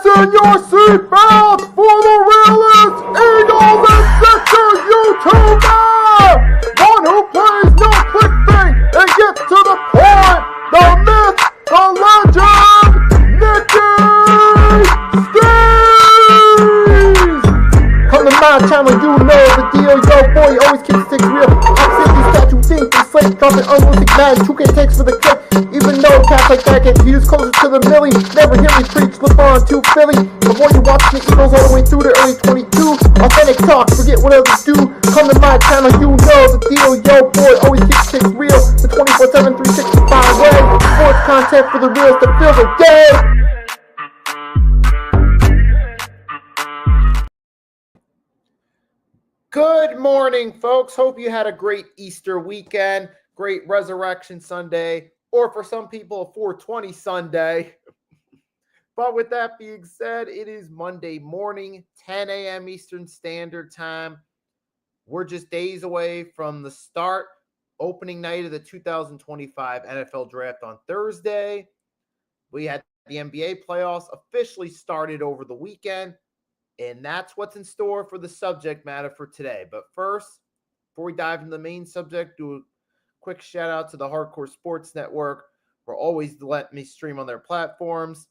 Fasten your seatbelts for the realest Eagles and Sixers YouTuber! One who plays no clickbait and gets to the point! The myth, the legend, Nicky Steves! Come to my channel, you know the deal, yo boy, always keeps things real. I'm simply statue, think, and slate, dropping unrealistic mad, 2K takes for the clip. Even though cats like that get views closer to the millie, never hear me preach, slip on to Philly. Before you watch the Eagles all the way through the early 22, authentic talk, forget what others do. Come to my channel, you know the deal, yo boy, always keeps things real. The 24/7, 365 way, sports content for the reals that fill the day. Good morning, folks. Hope you had a great Easter weekend, great Resurrection Sunday, or for some people, a 420 Sunday. But with that being said, it is Monday morning, 10 a.m. Eastern Standard Time. We're just days away from the start, opening night of the 2025 NFL Draft on Thursday. We had the NBA playoffs officially started over the weekend. And that's what's in store for the subject matter for today. But first, before we dive into the main subject, do a quick shout out to the Hardcore Sports Network for always letting me stream on their platforms.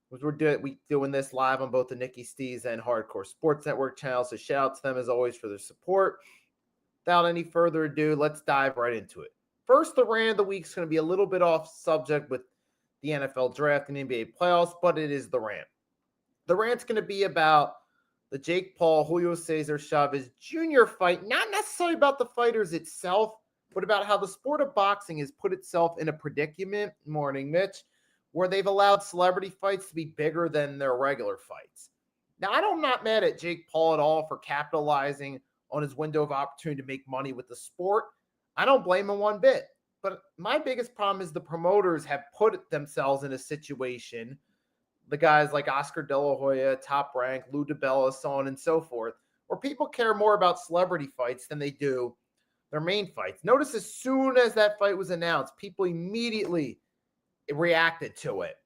We're doing this live on both the Nicky Steves and Hardcore Sports Network channels. So shout out to them as always for their support. Without any further ado, let's dive right into it. First, the rant of the week is going to be a little bit off subject with the NFL Draft and NBA playoffs, but it is the rant. The rant's going to be about the Jake Paul, Julio Cesar Chavez Jr. fight, not necessarily about the fighters itself, but about how the sport of boxing has put itself in a predicament, morning Mitch, where they've allowed celebrity fights to be bigger than their regular fights. Now, I'm not mad at Jake Paul at all for capitalizing on his window of opportunity to make money with the sport. I don't blame him one bit. But my biggest problem is the promoters have put themselves in a situation, the guys like Oscar De La Hoya, Top Rank, Lou DiBella, so on and so forth, where people care more about celebrity fights than they do their main fights. Notice as soon as that fight was announced, people immediately reacted to it.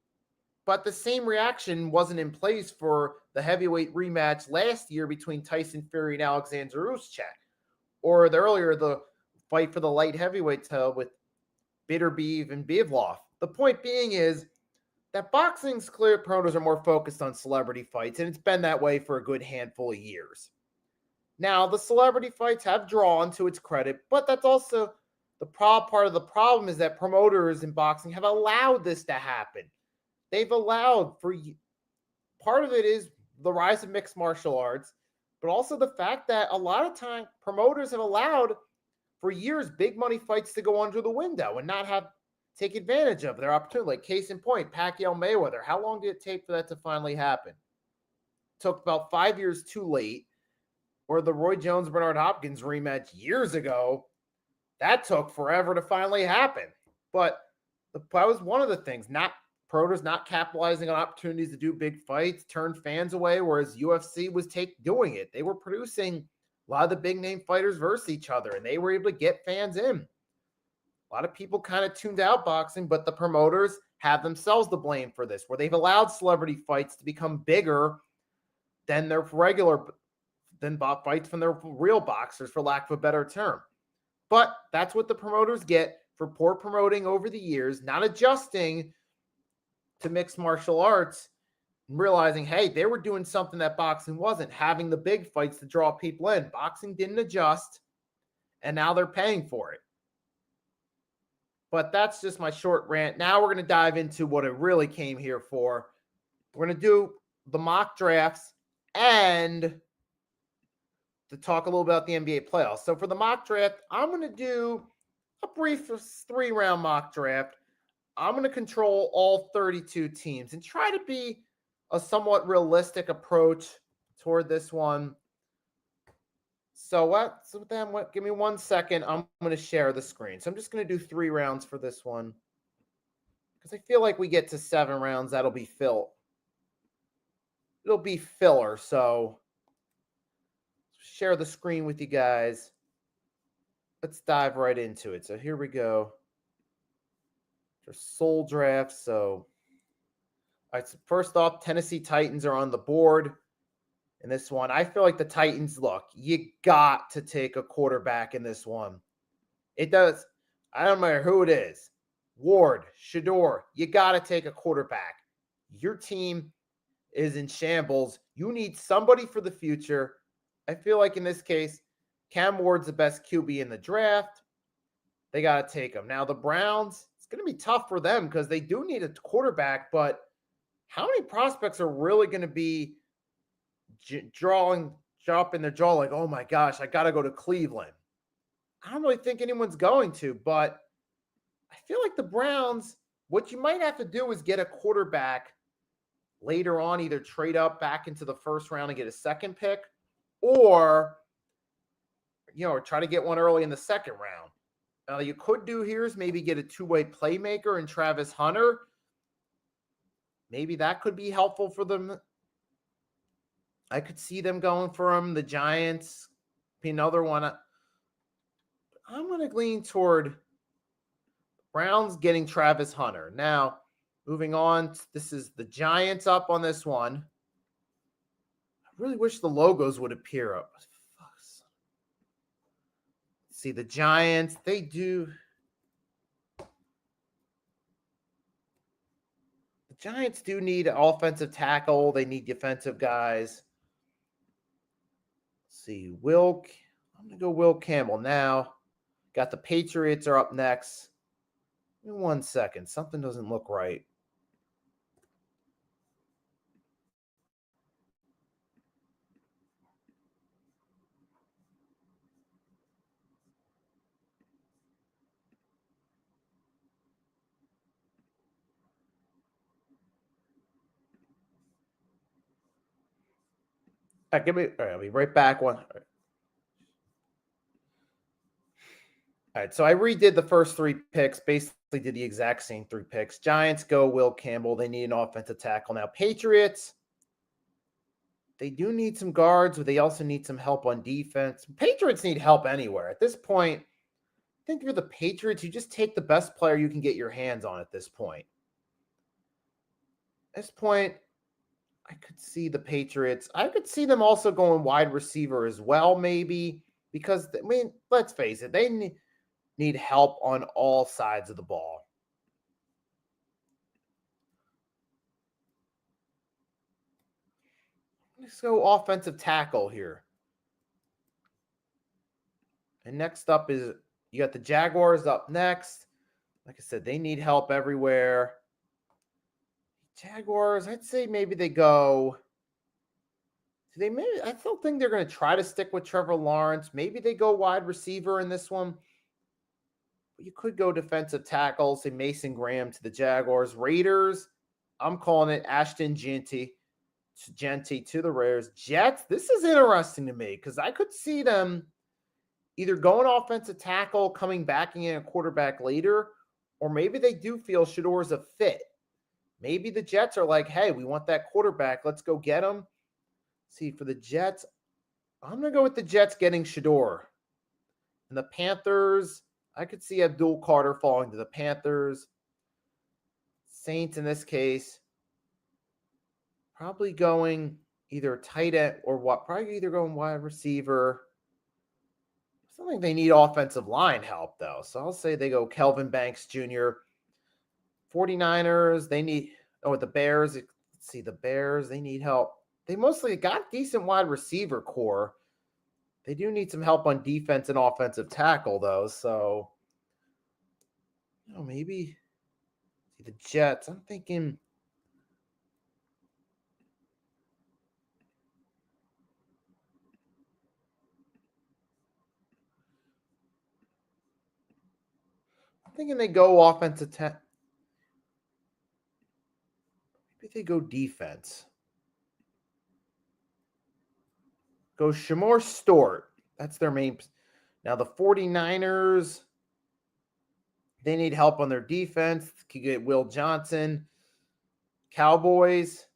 But the same reaction wasn't in place for the heavyweight rematch last year between Tyson Fury and Alexander Usyk, or the fight for the light heavyweight title with Bitterbeef and Bivlov. The point being is that boxing's clear promoters are more focused on celebrity fights, and it's been that way for a good handful of years. Now, the celebrity fights have drawn to its credit, but that's also the part of the problem is that promoters in boxing have allowed this to happen. They've allowed part of it is the rise of mixed martial arts, but also the fact that a lot of time promoters have allowed for years big money fights to go under the window and not take advantage of their opportunity. Like case in point, Pacquiao Mayweather. How long did it take for that to finally happen? It took about 5 years too late. Or the Roy Jones Bernard Hopkins rematch years ago, that took forever to finally happen. But that was one of the things. Promoters not capitalizing on opportunities to do big fights, turned fans away, whereas UFC was doing it. They were producing a lot of the big name fighters versus each other, and they were able to get fans in. A lot of people kind of tuned out boxing, but the promoters have themselves to blame for this, where they've allowed celebrity fights to become bigger than fights from their real boxers, for lack of a better term. But that's what the promoters get for poor promoting over the years, not adjusting to mixed martial arts, and realizing, hey, they were doing something that boxing wasn't, having the big fights to draw people in. Boxing didn't adjust, and now they're paying for it. But that's just my short rant. Now we're going to dive into what it really came here for. We're going to do the mock drafts and to talk a little about the NBA playoffs. So for the mock draft, I'm going to do a brief 3-round mock draft. I'm going to control all 32 teams and try to be a somewhat realistic approach toward this one. So give me 1 second. I'm going to share the screen. So I'm just going to do 3 rounds for this one, because I feel like we get to 7 rounds, that'll be filler. So share the screen with you guys. Let's dive right into it. So here we go. There's soul draft. So All right, so first off, Tennessee Titans are on the board in this one. I feel like the Titans, look, you got to take a quarterback in this one. It does. I don't matter who it is. Ward, Shador, you got to take a quarterback. Your team is in shambles. You need somebody for the future. I feel like in this case, Cam Ward's the best QB in the draft. They got to take him. Now, the Browns, it's going to be tough for them because they do need a quarterback, but how many prospects are really going to be dropping their jaw like, oh my gosh, I got to go to Cleveland? I don't really think anyone's going to, but I feel like the Browns, what you might have to do is get a quarterback later on, either trade up back into the first round and get a second pick, or, try to get one early in the second round. Now, you could do here is maybe get a two-way playmaker in Travis Hunter. Maybe that could be helpful for them. I could see them going for him. The Giants be another one. I'm going to lean toward Browns getting Travis Hunter. Now, moving on, this is the Giants up on this one. I really wish the logos would appear up. See, the Giants, they do. The Giants do need an offensive tackle. They need defensive guys. Let's see, I'm going to go Will Campbell now. Got the Patriots are up next. Give me 1 second. Something doesn't look right. All right, I'll be right back. All right, so I redid the first three picks, basically did the exact same three picks. Giants go Will Campbell. They need an offensive tackle. Now, Patriots, they do need some guards, but they also need some help on defense. Patriots need help anywhere. At this point, I think if you're the Patriots, you just take the best player you can get your hands on at this point. At this point, I could see the Patriots. I could see them also going wide receiver as well, maybe, because, let's face it, they need help on all sides of the ball. Let's go offensive tackle here. And next up is, you got the Jaguars up next. Like I said, they need help everywhere. Jaguars, I'd say maybe they go. I still think they're going to try to stick with Trevor Lawrence. Maybe they go wide receiver in this one. But you could go defensive tackle, say Mason Graham to the Jaguars. Raiders, I'm calling it Ashton Jeanty to the Raiders. Jets, this is interesting to me because I could see them either going offensive tackle, coming back in a quarterback later, or maybe they do feel Shador's a fit. Maybe the Jets are like, hey, we want that quarterback. Let's go get him. See, for the Jets, I'm going to go with the Jets getting Shador. And the Panthers, I could see Abdul Carter falling to the Panthers. Saints, in this case, probably going either tight end or what? Probably either going wide receiver. I don't think they need offensive line help, though. So I'll say they go Kelvin Banks Jr., 49ers, they need, the Bears, let's see, the Bears, they need help. They mostly got decent wide receiver core. They do need some help on defense and offensive tackle, though. So, maybe the Jets, I'm thinking. I'm thinking they go offensive tackle. Maybe they go defense. Go Shamor Stewart. That's their main. Now, the 49ers, they need help on their defense. Could get Will Johnson. Cowboys,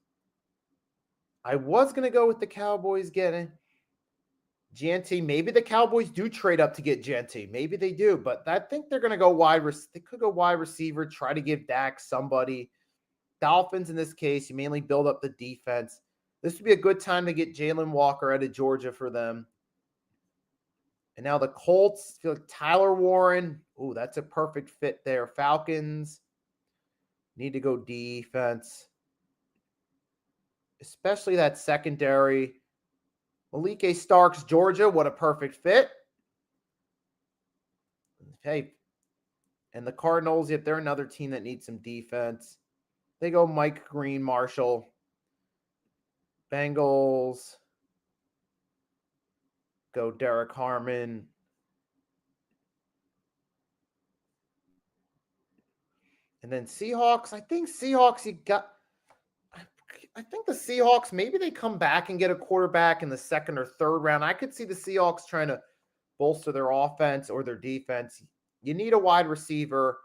I was going to go with the Cowboys getting Jeanty. Maybe the Cowboys do trade up to get Jeanty. Maybe they do, but I think they're going to go they could go wide receiver, try to give Dak somebody. Dolphins, in this case, you mainly build up the defense. This would be a good time to get Jalen Walker out of Georgia for them. And now the Colts, feel like Tyler Warren. Ooh, that's a perfect fit there. Falcons need to go defense, especially that secondary. Malik Starks, Georgia, what a perfect fit. Hey, and the Cardinals, if they're another team that needs some defense, they go Mike Green, Marshall. Bengals go Derek Harmon. And then Seahawks, I think the Seahawks, maybe they come back and get a quarterback in the second or third round. I could see the Seahawks trying to bolster their offense or their defense. You need a wide receiver.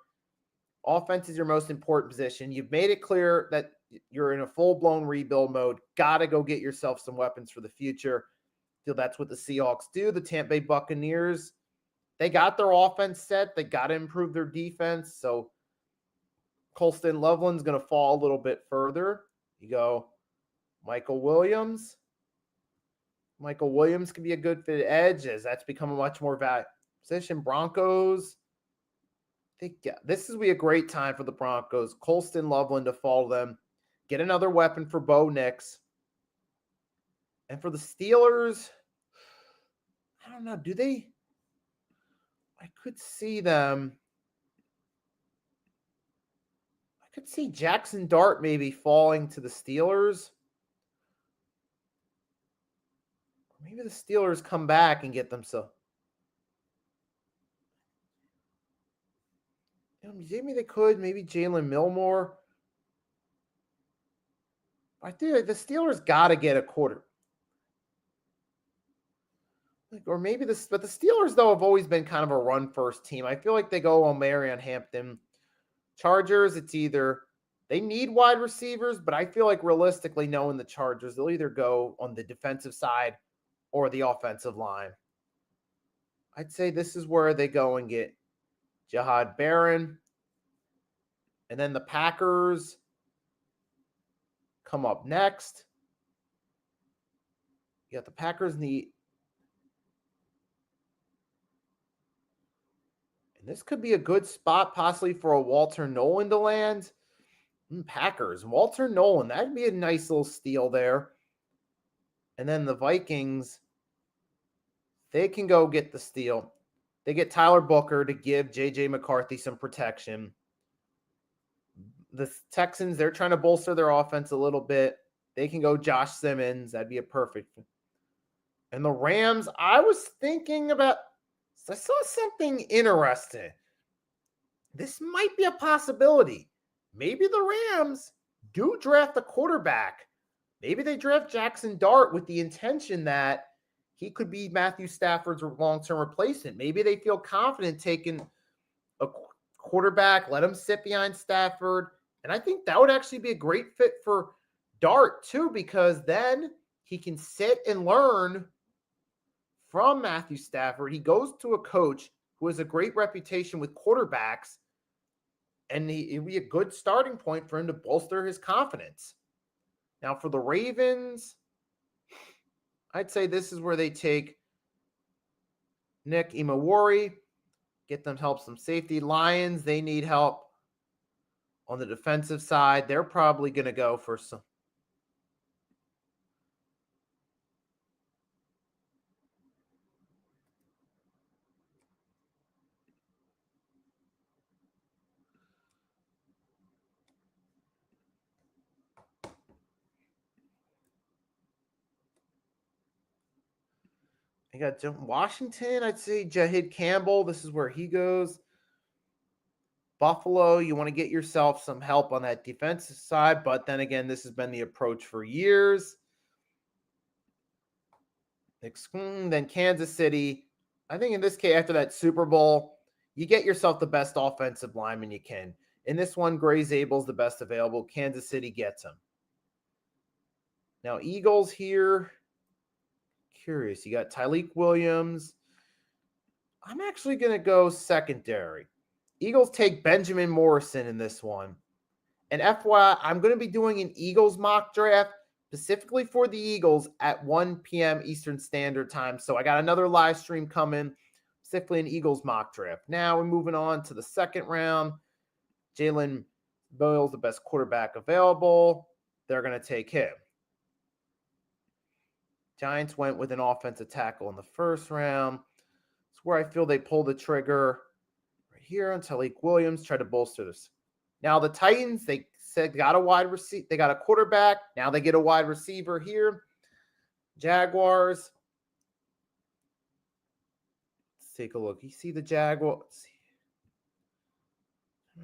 Offense is your most important position. You've made it clear that you're in a full-blown rebuild mode. Got to go get yourself some weapons for the future. I feel that's what the Seahawks do. The Tampa Bay Buccaneers, they got their offense set. They got to improve their defense. So Colston Loveland's going to fall a little bit further. You go Michael Williams. Michael Williams can be a good fit edge as that's become a much more valuable position. Broncos, this will be a great time for the Broncos. Colston Loveland to follow them. Get another weapon for Bo Nix. And for the Steelers, I don't know. Do they? I could see them. I could see Jackson Dart maybe falling to the Steelers. Maybe the Steelers come back and get them so. Maybe they could. Maybe Jalen Milmore. I think the Steelers got to get a quarter. Or maybe this, but the Steelers, though, have always been kind of a run-first team. I feel like they go on Marion Hampton. Chargers, it's either they need wide receivers, but I feel like realistically, knowing the Chargers, they'll either go on the defensive side or the offensive line. I'd say this is where they go and get Jahad Barron. And then the Packers come up next. You got the Packers need. And this could be a good spot possibly for a Walter Nolan to land. Packers, Walter Nolan, that'd be a nice little steal there. And then the Vikings, they can go get the steal. They get Tyler Booker to give J.J. McCarthy some protection. The Texans, they're trying to bolster their offense a little bit. They can go Josh Simmons. That'd be a perfect. And the Rams, I was thinking about, I saw something interesting. This might be a possibility. Maybe the Rams do draft a quarterback. Maybe they draft Jackson Dart with the intention that he could be Matthew Stafford's long-term replacement. Maybe they feel confident taking a quarterback, let him sit behind Stafford. And I think that would actually be a great fit for Dart too, because then he can sit and learn from Matthew Stafford. He goes to a coach who has a great reputation with quarterbacks, and it would be a good starting point for him to bolster his confidence. Now for the Ravens, I'd say this is where they take Nick Imawari, get them help some safety. Lions, they need help on the defensive side. They're probably going to go for some. I got Washington. I'd say Jahid Campbell. This is where he goes. Buffalo, you want to get yourself some help on that defensive side. But then again, this has been the approach for years. Then Kansas City. I think in this case, after that Super Bowl, you get yourself the best offensive lineman you can. In this one, Gray Zabel's the best available. Kansas City gets him. Now, Eagles here. Curious. You got Tyleik Williams. I'm actually going to go secondary. Eagles take Benjamin Morrison in this one. And FYI, I'm going to be doing an Eagles mock draft specifically for the Eagles at 1 p.m. Eastern Standard Time. So I got another live stream coming, specifically an Eagles mock draft. Now we're moving on to the second round. Jalen Boyle's the best quarterback available. They're going to take him. Giants went with an offensive tackle in the first round. It's where I feel they pulled the trigger right here on Talik Williams, try to bolster this. Now the Titans, they said got a wide receiver, they got a quarterback. Now they get a wide receiver here. Jaguars. Let's take a look. You see the Jaguars.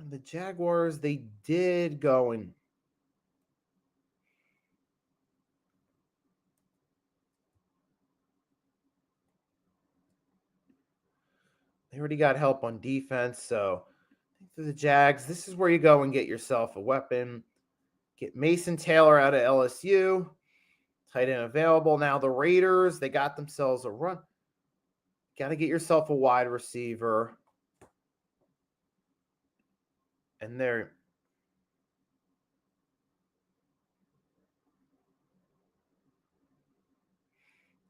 The Jaguars, they did go and they already got help on defense. So for the Jags, this is where you go and get yourself a weapon. Get Mason Taylor out of LSU. Tight end available. Now the Raiders, they got themselves a run. Got to get yourself a wide receiver. And they're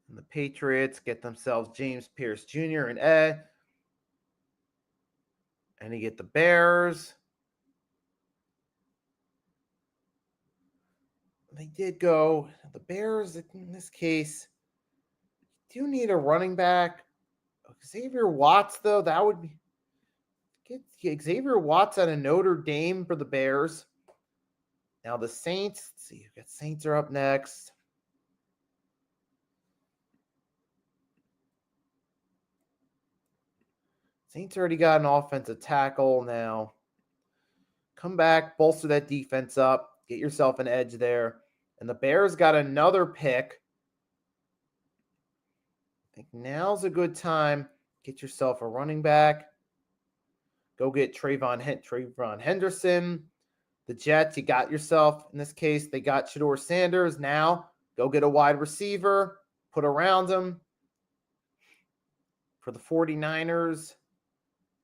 and the Patriots get themselves James Pierce Jr. and Ed. And you get the Bears. They did go. The Bears, in this case, do need a running back. Xavier Watts, though, that would be. Get Xavier Watts out of Notre Dame for the Bears. Now the Saints, let's see, got Saints are up next. Saints already got an offensive tackle now. Come back, bolster that defense up, get yourself an edge there. And the Bears got another pick. I think now's a good time. Get yourself a running back. Go get Trayvon Henderson. The Jets, you got yourself, in this case, they got Shedeur Sanders. Now, go get a wide receiver, put around him. For the 49ers,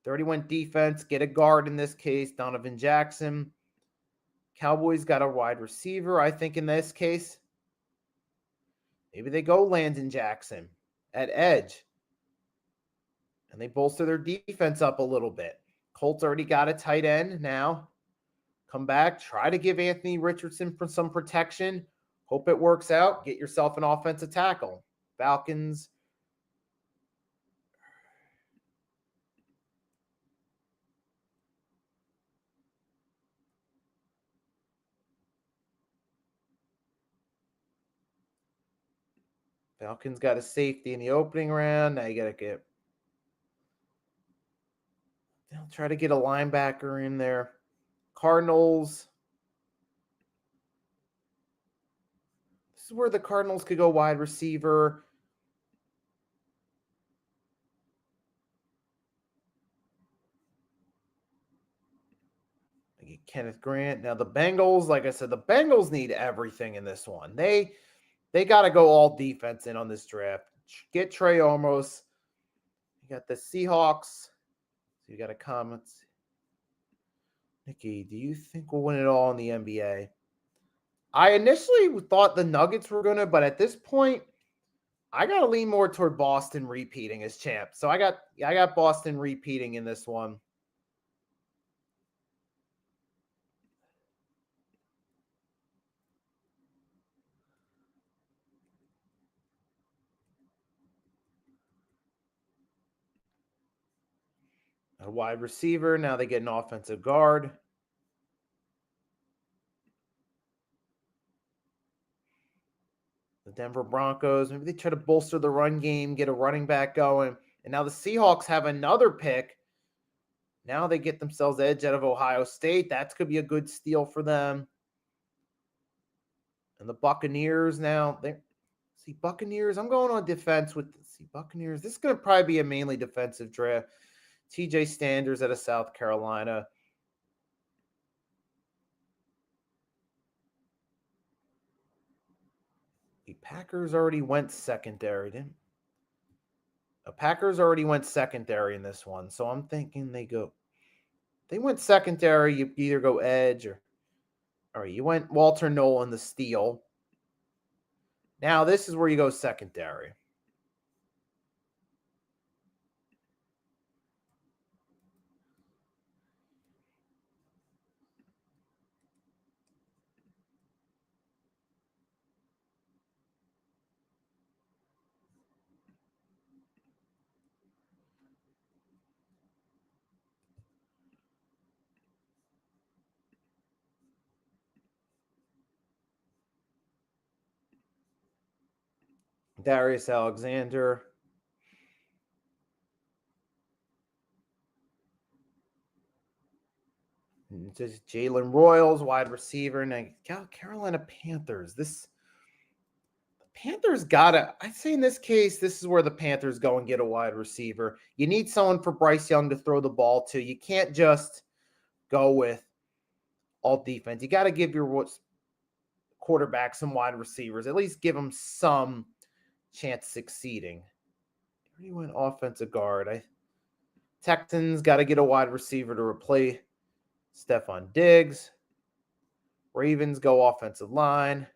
31 defense, get a guard in this case, Donovan Jackson. Cowboys got a wide receiver, I think, in this case. Maybe they go Landon Jackson at edge. And they bolster their defense up a little bit. Colts already got a tight end now. Come back, try to give Anthony Richardson some protection. Hope it works out. Get yourself an offensive tackle. Falcons. Falcons got a safety in the opening round. Now you got to get. They'll try to get a linebacker in there. Cardinals. This is where the Cardinals could go wide receiver. They get Kenneth Grant. Now the Bengals, like I said, the Bengals need everything in this one. They got to go all defense in on this draft. Get Trey Olmos. You got the Seahawks. So you got a comment. Nikki, do you think we'll win it all in the NBA? I initially thought the Nuggets were going to, but at this point, I got to lean more toward Boston repeating as champ. So I got Boston repeating in this one. A wide receiver. Now they get an offensive guard. The Denver Broncos, maybe they try to bolster the run game, get a running back going. And now the Seahawks have another pick. Now they get themselves edge out of Ohio State. That could be a good steal for them. And the Buccaneers now, Buccaneers. I'm going on defense with Buccaneers. This is going to probably be a mainly defensive draft. TJ Sanders out of South Carolina. The Packers already went secondary, didn't? The Packers already went secondary in this one, so I'm thinking they went secondary. You either go edge or All right, you went Walter Nolan, the steal. Now this is where you go secondary. Darius Alexander. Just Jalen Royals, wide receiver. Now, Carolina Panthers. Panthers gotta, I'd say in this case, this is where the Panthers go and get a wide receiver. You need someone for Bryce Young to throw the ball to. You can't just go with all defense. You got to give your quarterback some wide receivers. At least give them some chance of succeeding. He went offensive guard. Texans got to get a wide receiver to replace Stephon Diggs. Ravens go offensive line.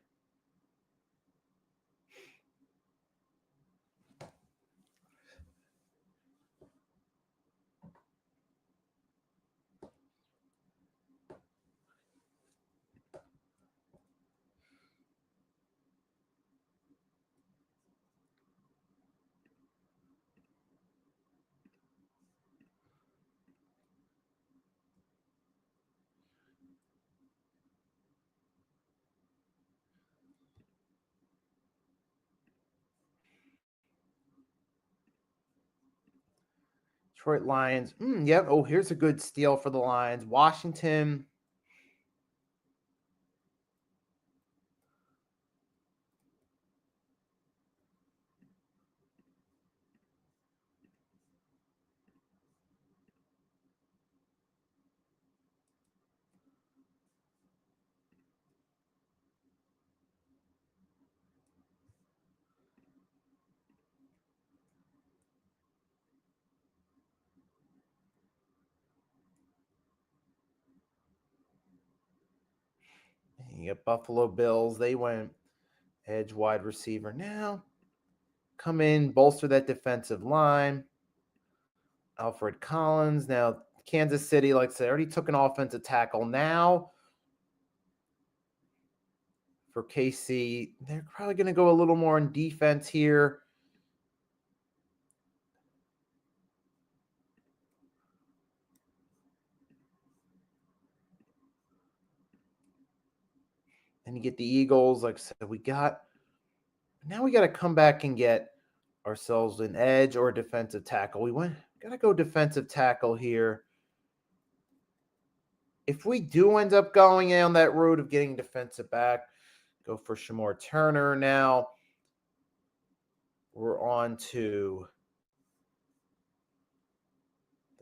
Detroit Lions. Yep. Oh, here's a good steal for the Lions. Washington. You get Buffalo Bills. They went edge wide receiver. Now come in, bolster that defensive line. Alfred Collins. Now Kansas City, like I said, already took an offensive tackle. Now for KC, they're probably going to go a little more in defense here. And you get the Eagles. Like I said, now we got to come back and get ourselves an edge or a defensive tackle. Got to go defensive tackle here. If we do end up going down that road of getting defensive back, go for Shamor Turner now. We're on to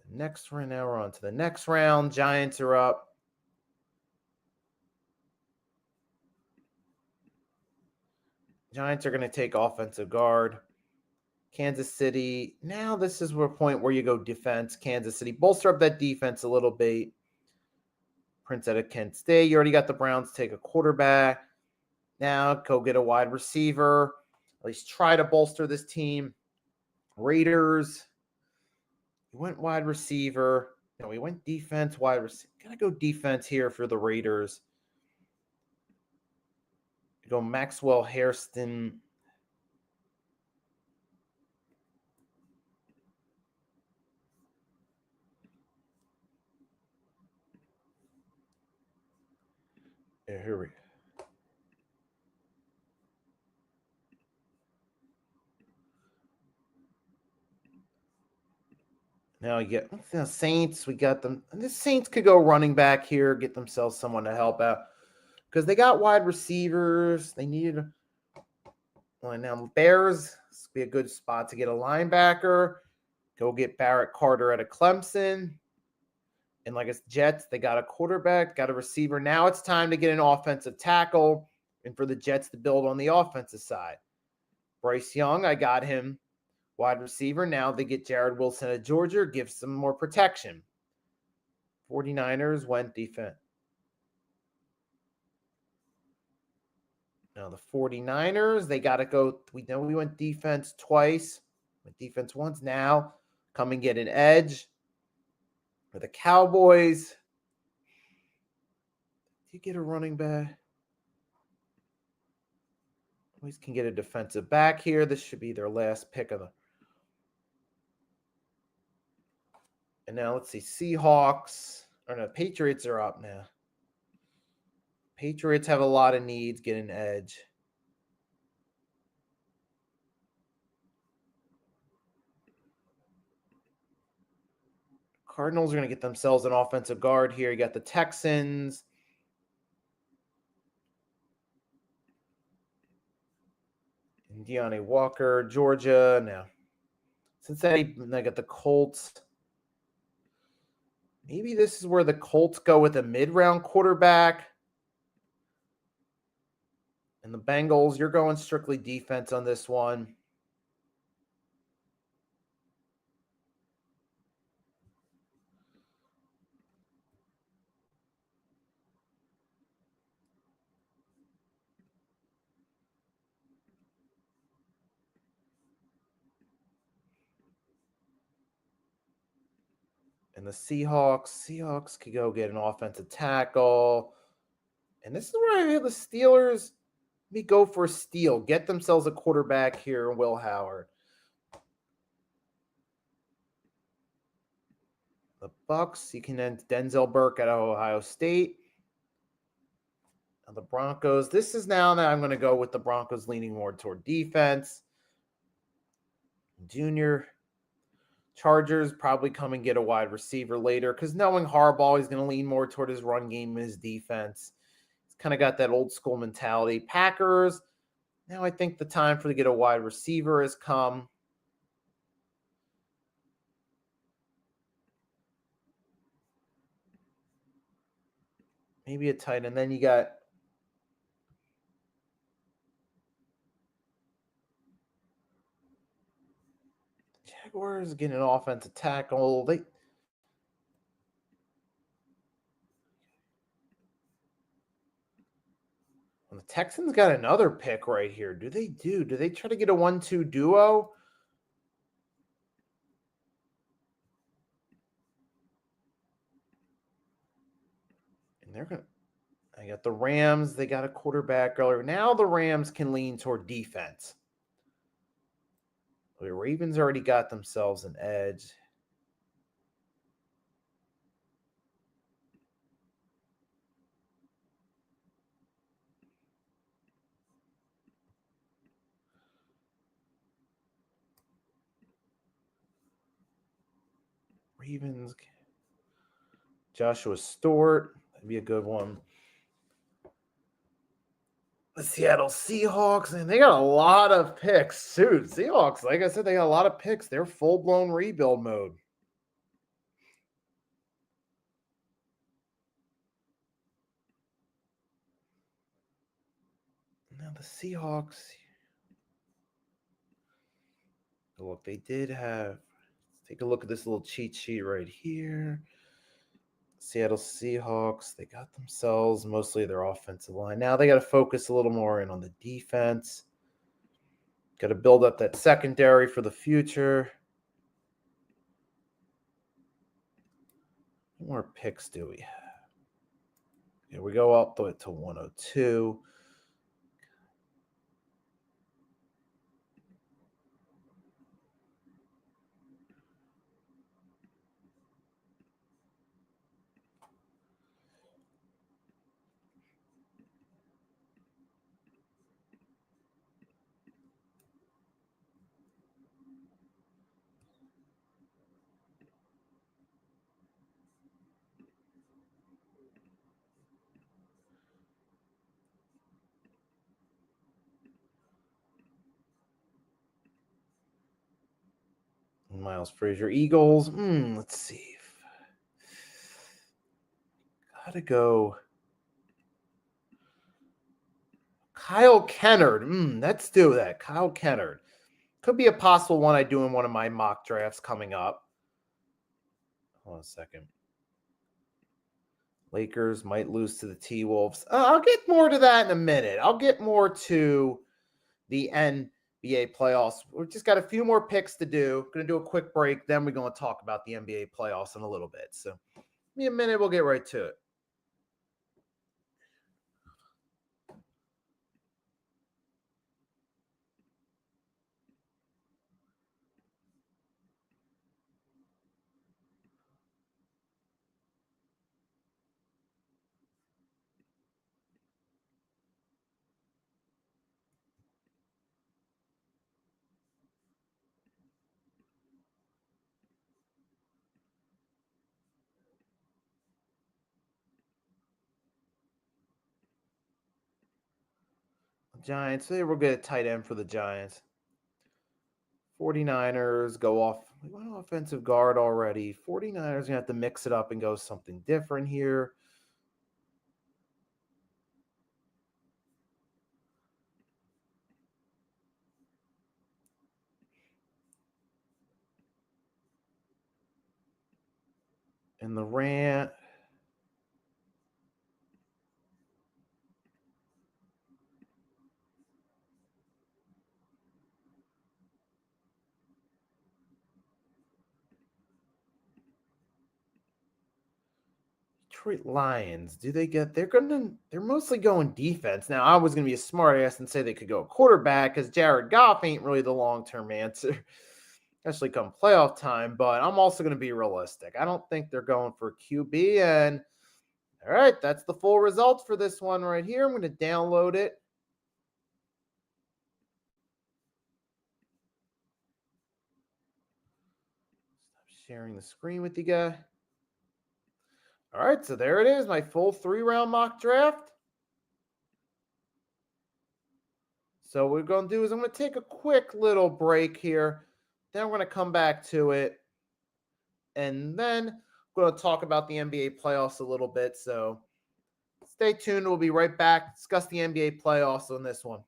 the next round. Now we're on to the next round. Giants are up. Giants are going to take offensive guard. Kansas City. Now this is a point where you go defense. Kansas City. Bolster up that defense a little bit. Prince out of Kent State. You already got the Browns take a quarterback. Now go get a wide receiver. At least try to bolster this team. Raiders. We went wide receiver. No, we went defense, wide receiver. Gotta go defense here for the Raiders. Go Maxwell Hairston. Here we go. Now you get the Saints. We got them. And the Saints could go running back here, get themselves someone to help out. Because they got wide receivers. They needed. Well, now Bears. This would be a good spot to get a linebacker. Go get Barrett Carter at a Clemson. And like it's Jets, they got a quarterback, got a receiver. Now it's time to get an offensive tackle and for the Jets to build on the offensive side. Bryce Young, I got him wide receiver. Now they get Jared Wilson at Georgia, gives some more protection. 49ers went defense. Now the 49ers, they got to go. We know we went defense twice. Went defense once. Now come and get an edge. For the Cowboys, you get a running back. Always can get a defensive back here. This should be their last pick of the. And now let's see. Seahawks. Or no, Patriots are up now. Patriots have a lot of needs. Get an edge. Cardinals are going to get themselves an offensive guard here. You got the Texans. And Deontay Walker, Georgia. Now, Cincinnati, they got the Colts. Maybe this is where the Colts go with a mid-round quarterback. And the Bengals, you're going strictly defense on this one. And the Seahawks could go get an offensive tackle. And this is where I have the Steelers. Let me go for a steal. Get themselves a quarterback here, Will Howard. The Bucks, you can end Denzel Burke at Ohio State. Now the Broncos. This is now that I'm going to go with the Broncos leaning more toward defense. Junior. Chargers probably come and get a wide receiver later because knowing Harbaugh, he's going to lean more toward his run game and his defense. He's kind of got that old school mentality. Packers, now I think the time for to get a wide receiver has come. Maybe a tight end. Then you got Jaguars getting an offensive tackle. And the Texans got another pick right here. Do they try to get a 1-2 duo? And they're going to. I got the Rams. They got a quarterback earlier. Now the Rams can lean toward defense. The Ravens already got themselves an edge. Ravens. Joshua Stewart. That'd be a good one. The Seattle Seahawks, and they got a lot of picks. Dude, Seahawks, like I said, they got a lot of picks. They're full-blown rebuild mode. Now the Seahawks. Look, they did have. Let's take a look at this little cheat sheet right here. Seattle Seahawks, they got themselves mostly their offensive line. Now they got to focus a little more in on the defense. Got to build up that secondary for the future. What more picks do we have? Here we go up to 102. Miles Frazier, Eagles. Let's see. Gotta go. Kyle Kennard. Let's do that. Kyle Kennard. Could be a possible one I do in one of my mock drafts coming up. Hold on a second. Lakers might lose to the T-Wolves. I'll get more to that in a minute. I'll get more to the NBA playoffs. We've just got a few more picks to do. Going to do a quick break. Then we're going to talk about the NBA playoffs in a little bit. So give me a minute. We'll get right to it. Giants. We'll get a tight end for the Giants. 49ers go off. We went offensive guard already. 49ers going to have to mix it up and go something different here. And the rant. Detroit Lions, they're mostly going defense. Now, I was going to be a smart ass and say they could go quarterback because Jared Goff ain't really the long-term answer, especially come playoff time, but I'm also going to be realistic. I don't think they're going for QB, and all right, that's the full result for this one right here. I'm going to download it. Stop sharing the screen with you guys. All right, so there it is, my full 3-round mock draft. So what we're going to do is I'm going to take a quick little break here. Then we're going to come back to it. And then we're going to talk about the NBA playoffs a little bit. So stay tuned. We'll be right back. Discuss the NBA playoffs on this one.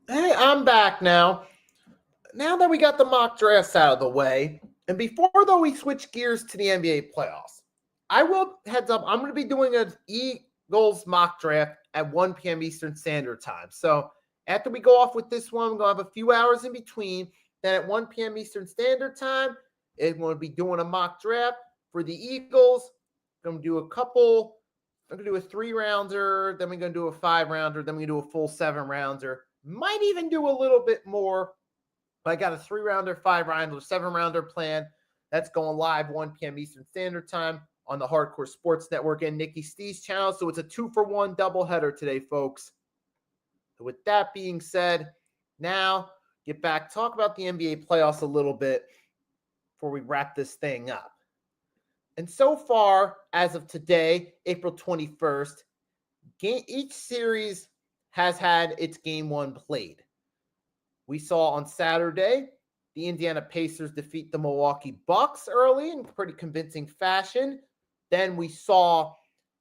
Hey, I'm back now. Now that we got the mock drafts out of the way, And before, though, we switch gears to the NBA playoffs, I will heads up, I'm going to be doing an Eagles mock draft at 1 p.m. Eastern Standard Time. So after we go off with this one, we're going to have a few hours in between. Then at 1 p.m. Eastern Standard Time, I'm going to be doing a mock draft for the Eagles. I'm going to do a couple. I'm going to do a 3-rounder. Then we're going to do a 5-rounder. Then we're going to do a full 7-rounder. Might even do a little bit more. I got a 3-rounder, 5-rounder, 7-rounder plan. That's going live 1 p.m. Eastern Standard Time on the Hardcore Sports Network and Nikki Stee's channel. So it's a 2-for-1 doubleheader today, folks. So with that being said, now get back, talk about the NBA playoffs a little bit before we wrap this thing up. And so far, as of today, April 21st, each series has had its game one played. We saw on Saturday, the Indiana Pacers defeat the Milwaukee Bucks early in pretty convincing fashion. Then we saw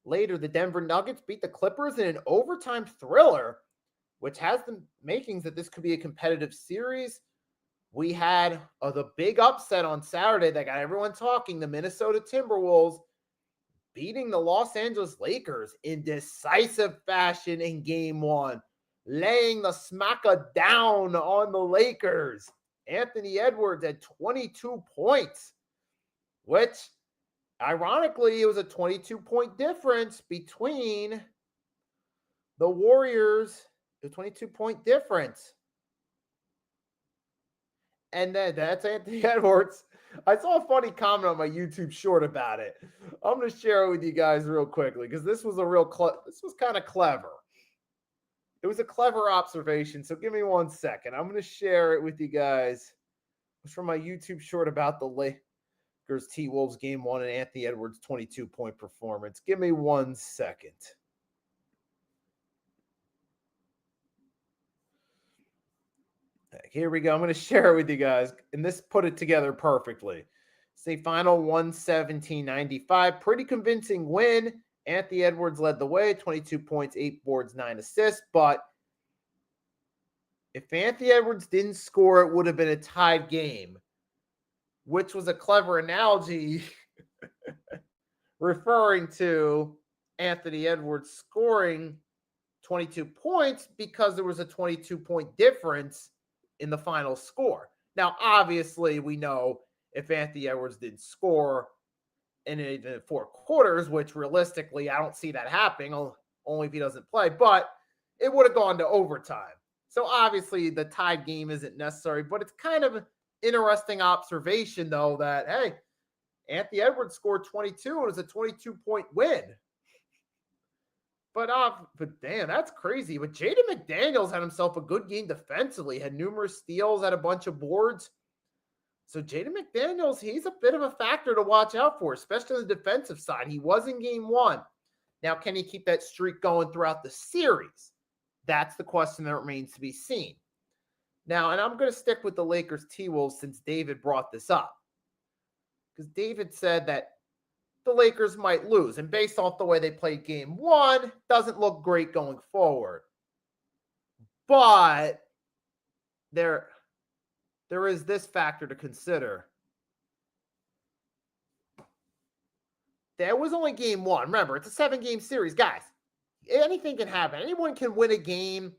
later the Denver Nuggets beat the Clippers in an overtime thriller, which has the makings that this could be a competitive series. We had the big upset on Saturday that got everyone talking, the Minnesota Timberwolves beating the Los Angeles Lakers in decisive fashion in game one, laying the smacker down on the Lakers. Anthony Edwards had 22 points, which ironically, it was a 22-point difference between the Warriors, the 22-point difference. And then that's Anthony Edwards. I saw a funny comment on my YouTube short about it. I'm going to share it with you guys real quickly because this was this was kind of clever. It was a clever observation. So give me 1 second. I'm going to share it with you guys. It's from my YouTube short about the Lakers T-Wolves game one and Anthony Edwards' 22-point performance. Give me 1 second. Here we go. I'm going to share it with you guys. And this put it together perfectly. Say final 117-95. Pretty convincing win. Anthony Edwards led the way. 22 points, 8 boards, 9 assists. But if Anthony Edwards didn't score, it would have been a tied game, which was a clever analogy referring to Anthony Edwards scoring 22 points because there was a 22-point difference in the final score. Now, obviously, we know if Anthony Edwards didn't score in the 4 quarters, which realistically, I don't see that happening, only if he doesn't play, but it would have gone to overtime. So obviously, the tied game isn't necessary, but it's kind of an interesting observation, though, that, hey, Anthony Edwards scored 22 and it was a 22-point win. But damn, that's crazy. But Jaden McDaniels had himself a good game defensively, had numerous steals, had a bunch of boards. So Jaden McDaniels, he's a bit of a factor to watch out for, especially on the defensive side. He was in game one. Now, can he keep that streak going throughout the series? That's the question that remains to be seen. Now, and I'm going to stick with the Lakers T-Wolves since David brought this up. Because David said that the Lakers might lose. And based off the way they played game one, doesn't look great going forward. But there is this factor to consider. There was only game one. Remember, it's a 7-game series. Guys, anything can happen. Anyone can win a game.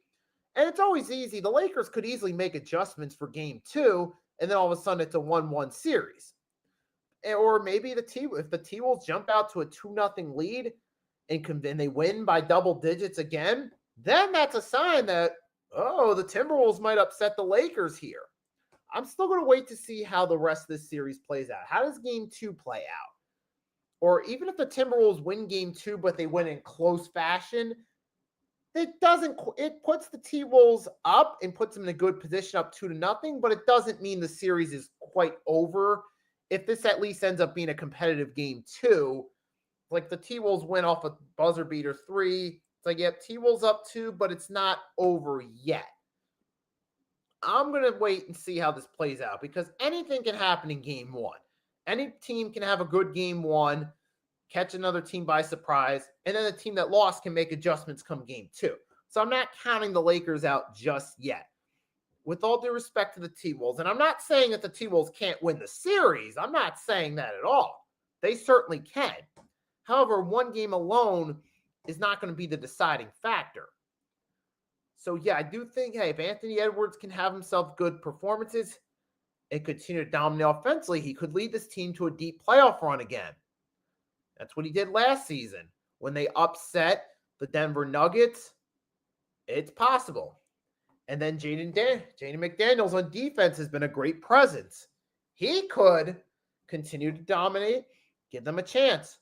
And it's always easy. The Lakers could easily make adjustments for game two. And then all of a sudden it's a 1-1 series. Or maybe if the T-Wolves jump out to a 2-0 lead and they win by double digits again, then that's a sign that, the Timberwolves might upset the Lakers here. I'm still going to wait to see how the rest of this series plays out. How does game two play out? Or even if the Timberwolves win game two, but they win in close fashion, it puts the T-Wolves up and puts them in a good position up 2-0, but it doesn't mean the series is quite over. If this at least ends up being a competitive game two, like the T-Wolves win off a buzzer beater 3, it's like, yep, T-Wolves up 2, but it's not over yet. I'm going to wait and see how this plays out because anything can happen in game one. Any team can have a good game one, catch another team by surprise, and then the team that lost can make adjustments come game two. So I'm not counting the Lakers out just yet. with all due respect to the T-Wolves, and I'm not saying that the T-Wolves can't win the series. I'm not saying that at all. They certainly can. However, one game alone is not going to be the deciding factor. So, yeah, I do think, hey, if Anthony Edwards can have himself good performances and continue to dominate offensively, he could lead this team to a deep playoff run again. That's what he did last season. When they upset the Denver Nuggets, it's possible. And then Jaden McDaniels on defense has been a great presence. He could continue to dominate, give them a chance.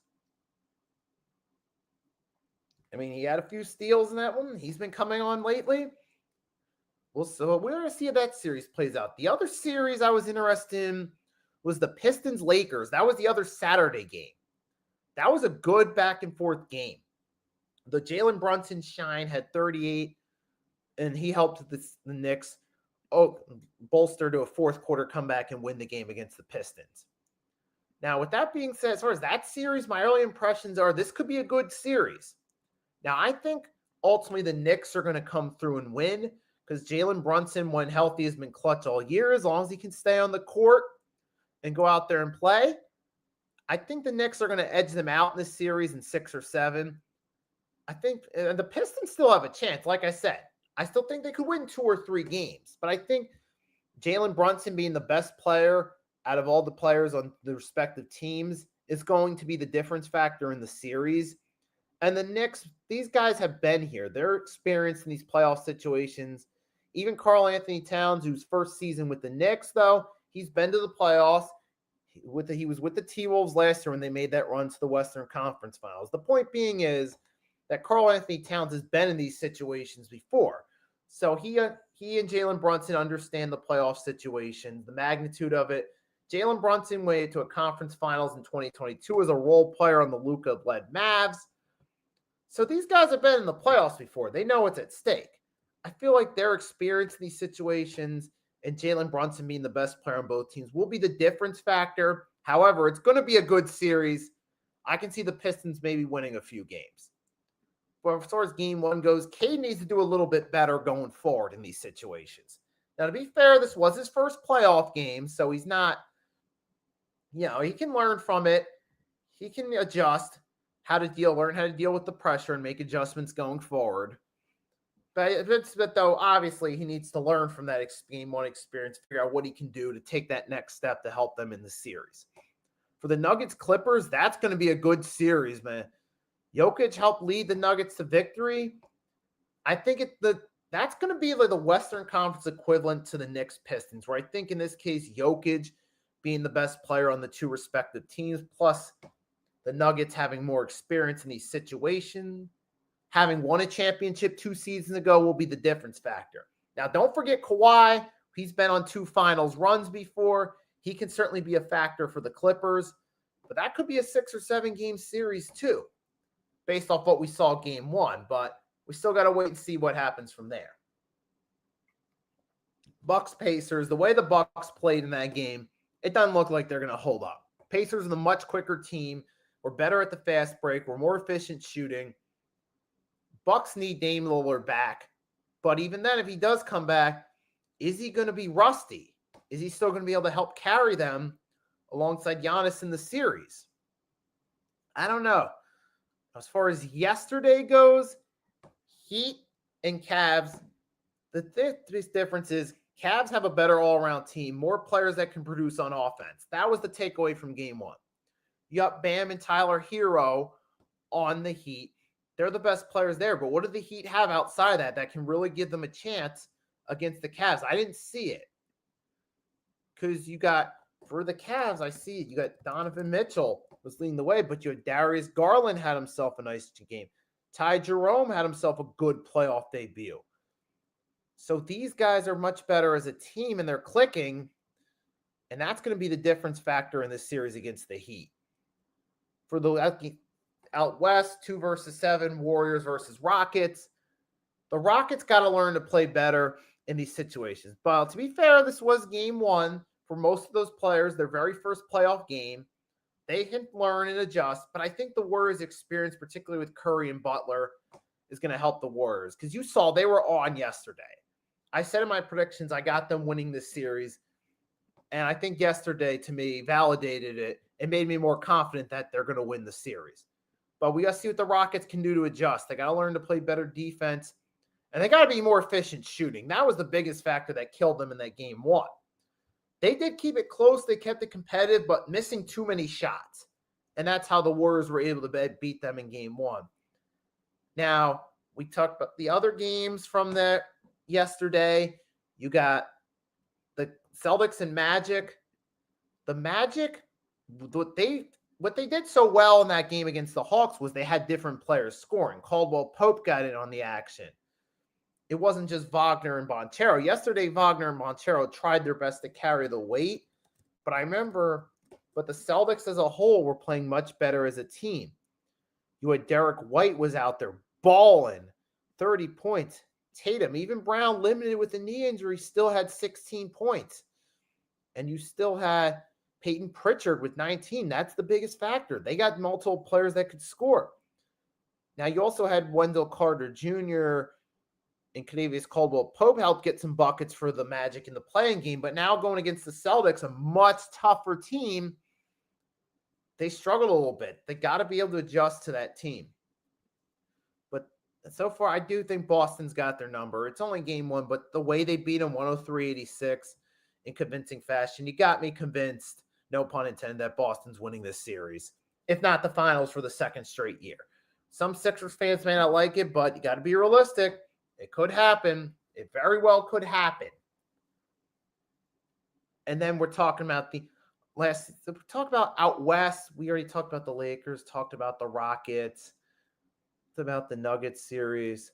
I mean, he had a few steals in that one. He's been coming on lately. Well, so we're going to see how that series plays out. The other series I was interested in was the Pistons-Lakers. That was the other Saturday game. That was a good back-and-forth game. The Jalen Brunson shine had 38, and he helped the Knicks bolster to a fourth-quarter comeback and win the game against the Pistons. Now, with that being said, as far as that series, my early impressions are this could be a good series. Now, I think ultimately the Knicks are going to come through and win because Jalen Brunson, when healthy, has been clutch all year. As long as he can stay on the court and go out there and play, I think the Knicks are going to edge them out in this series in 6 or 7. I think the Pistons still have a chance. Like I said, I still think they could win 2 or 3 games. But I think Jalen Brunson being the best player out of all the players on the respective teams is going to be the difference factor in the series. And the Knicks, these guys have been here. They're experienced in these playoff situations. Even Karl Anthony Towns, whose first season with the Knicks, though, he's been to the playoffs. He was with the T-Wolves last year when they made that run to the Western Conference Finals. The point being is that Karl Anthony Towns has been in these situations before. So he and Jalen Brunson understand the playoff situations, the magnitude of it. Jalen Brunson went to a conference finals in 2022 as a role player on the Luka-led Mavs. So these guys have been in the playoffs before. They know what's at stake. I feel like their experience in these situations and Jalen Brunson being the best player on both teams will be the difference factor. However, it's going to be a good series. I can see the Pistons maybe winning a few games. But as far as game 1 goes, Cade needs to do a little bit better going forward in these situations. Now, to be fair, this was his first playoff game, so he's not, he can learn from it. He can adjust learn how to deal with the pressure and make adjustments going forward. But though, obviously, he needs to learn from that game 1 experience, figure out what he can do to take that next step to help them in the series. For the Nuggets-Clippers, that's going to be a good series, man. Jokic helped lead the Nuggets to victory. I think that's going to be like the Western Conference equivalent to the Knicks-Pistons, where I think in this case, Jokic being the best player on the 2 respective teams, plus the Nuggets having more experience in these situations, having won a championship 2 seasons ago will be the difference factor. Now, don't forget Kawhi. He's been on 2 finals runs before. He can certainly be a factor for the Clippers, but that could be a 6 or 7 game series too, based off what we saw game 1, but we still got to wait and see what happens from there. Bucks-Pacers, the way the Bucks played in that game, it doesn't look like they're going to hold up. Pacers are the much quicker team. We're better at the fast break. We're more efficient shooting. Bucks need Dame Lillard back. But even then, if he does come back, is he going to be rusty? Is he still going to be able to help carry them alongside Giannis in the series? I don't know. As far as yesterday goes, Heat and Cavs, the difference is Cavs have a better all-around team, more players that can produce on offense. That was the takeaway from game 1. You got Bam and Tyler Hero on the Heat. They're the best players there, but what do the Heat have outside of that can really give them a chance against the Cavs? I didn't see it. Because for the Cavs, I see it. You got Donovan Mitchell was leading the way, but you had Darius Garland had himself a nice game. Ty Jerome had himself a good playoff debut. So these guys are much better as a team, and they're clicking, and that's going to be the difference factor in this series against the Heat. For the out west, 2 versus 7, Warriors versus Rockets. The Rockets got to learn to play better in these situations. But to be fair, this was game 1 for most of those players, their very first playoff game. They can learn and adjust, but I think the Warriors' experience, particularly with Curry and Butler, is going to help the Warriors. Because you saw they were on yesterday. I said in my predictions, I got them winning this series. And I think yesterday, to me, validated it. It made me more confident that they're going to win the series. But we got to see what the Rockets can do to adjust. They got to learn to play better defense. And they got to be more efficient shooting. That was the biggest factor that killed them in that game one. They did keep it close. They kept it competitive, but missing too many shots. And that's how the Warriors were able to beat them in game one. Now, we talked about the other games from there yesterday. You got the Celtics and Magic. The Magic, what they did so well in that game against the Hawks was they had different players scoring. Caldwell Pope got in on the action. It wasn't just Wagner and Banchero. Yesterday, Wagner and Banchero tried their best to carry the weight. But I remember, but the Celtics as a whole were playing much better as a team. You had Derek White was out there balling, 30 points. Tatum, even Brown, limited with a knee injury, still had 16 points. And you still had Peyton Pritchard with 19. That's the biggest factor. They got multiple players that could score. Now, you also had Wendell Carter Jr. and Kentavious Caldwell-Pope helped get some buckets for the Magic in the playing game. But now going against the Celtics, a much tougher team, they struggled a little bit. They got to be able to adjust to that team. But so far, I do think Boston's got their number. It's only game one, but the way they beat them 103-86 in convincing fashion, you got me convinced, no pun intended, that Boston's winning this series, if not the finals for the second straight year. Some Sixers fans may not like it, but you got to be realistic. It could happen. It very well could happen. And then we're talking about talk about out west. We already talked about the Lakers, talked about the Rockets, about the Nuggets series.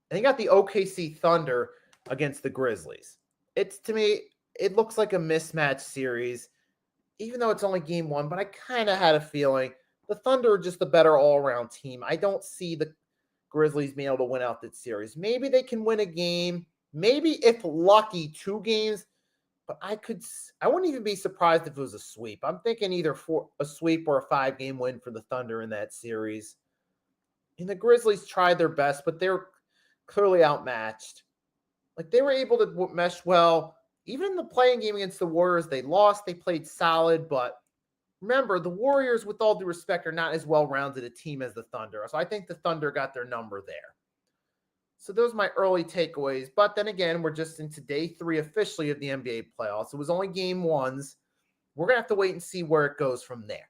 And you got the OKC Thunder against the Grizzlies. To me, it looks like a mismatched series, even though it's only game one, but I kind of had a feeling the Thunder are just the better all-around team. I don't see the Grizzlies being able to win out this series. Maybe they can win a game, maybe if lucky 2 games, but I wouldn't even be surprised if it was a sweep. I'm thinking either for a sweep or a 5-game win for the Thunder in that series. And the Grizzlies tried their best, but they're clearly outmatched. Like, they were able to mesh well. Even in the playing game against the Warriors, they lost. They played solid, but remember, the Warriors, with all due respect, are not as well-rounded a team as the Thunder. So I think the Thunder got their number there. So those are my early takeaways. But then again, we're just into day 3 officially of the NBA playoffs. It was only game ones. We're going to have to wait and see where it goes from there.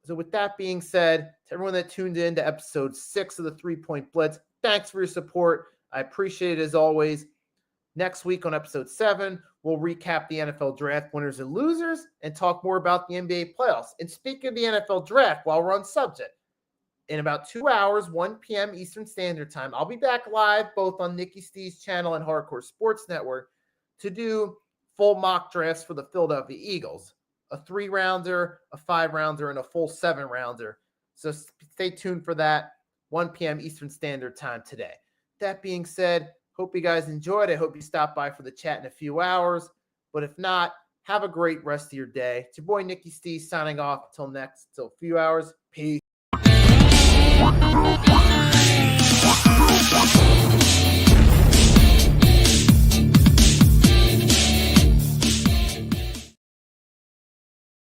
So with that being said, to everyone that tuned in to episode 6 of the 3-Point Blitz, thanks for your support. I appreciate it as always. Next week on episode 7, we'll recap the NFL draft winners and losers and talk more about the NBA playoffs. And speaking of the NFL draft, while we're on subject, in about 2 hours, 1 p.m. Eastern Standard Time, I'll be back live both on Nikki Steve's channel and Hardcore Sports Network to do full mock drafts for the Philadelphia Eagles. A 3-rounder, a 5-rounder, and a full 7-rounder. So stay tuned for that, 1 p.m. Eastern Standard Time today. That being said, hope you guys enjoyed. I hope you stop by for the chat in a few hours. But if not, have a great rest of your day. It's your boy, Nikki Steve, signing off. Till a few hours. Peace.